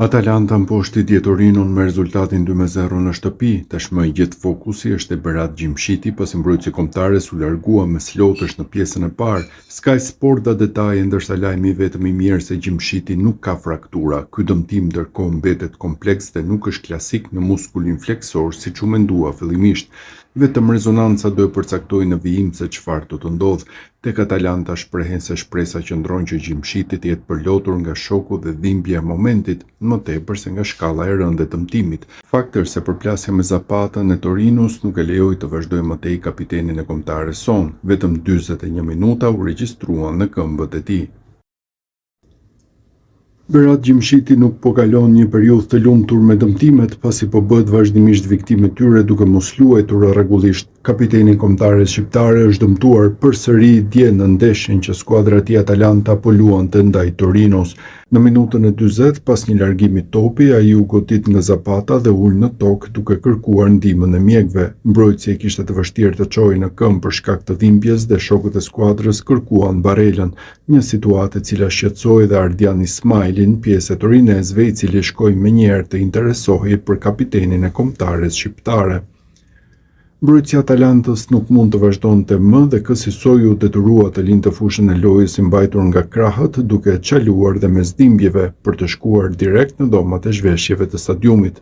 Atalanta mposhti Torino'n me rezultatin 2-0 në shtëpi, tashmë gjithë fokusi është e Berat Gjimshiti pasi mbrojtësi kombëtare u largua me slotësh në pjesën e parë. Sky Sport dha detaje ndërsa lajmi vetëm i mirë se Gjimshiti nuk ka fraktura. Ky dëmtim ndërkohë mbetet kompleks dhe nuk është klasik në muskulin fleksor siç u mendua fillimisht. Vetëm rezonanca do e përcaktoj në vijim se çfarë do të ndodhë. Tek Atalanta shprehen se shpresa qëndron që Gjimshiti të jetë përlotur nga shoku dhe dhimbja e momentit, më tepër se nga shkalla e rëndë e dëmtimit. Fakti është se përplasja me Zapatën e Torinos nuk e lejoi të vazhdojë më tej kapitenin e kombëtares son. Vetëm 41 minuta u regjistruan në këmbët e tij. Berat Gjimshiti nuk po kalon një periudhë të lumtur me dëmtimet pasi po bëhet vazhdimisht viktimë e tyre duke mos luajtur rregullisht. Kapiteni i kombëtares shqiptare është dëmtuar përsëri dje në ndeshjen që skuadra e tij Atalanta po luante ndaj Torinos. Në minutën e 40 pas një largimi topi, ai u godit nga Zapata dhe ul në tokë duke kërkuar ndihmën e mjekëve. Mbrojtësi e kishte të vështirë të çojë në këmbë për shkak të dhimbjes dhe shokët e skuadrës kërkuan barelën, një situatë e cila shqetësoi dhe Ardian Ismailin, pjesë e torinezëve i cili shkoi menjëherë të interesohej për kapitenin e kombëtares shqiptare. Mbrojtësi Atalantës nuk mund të vazhdonte më dhe kësaj u detyrua të lindte fushën e lojës i mbajtur nga krahët duke çaluar dhe mes dhimbjeve për të shkuar direkt në dhomat e zhveshjeve të stadiumit.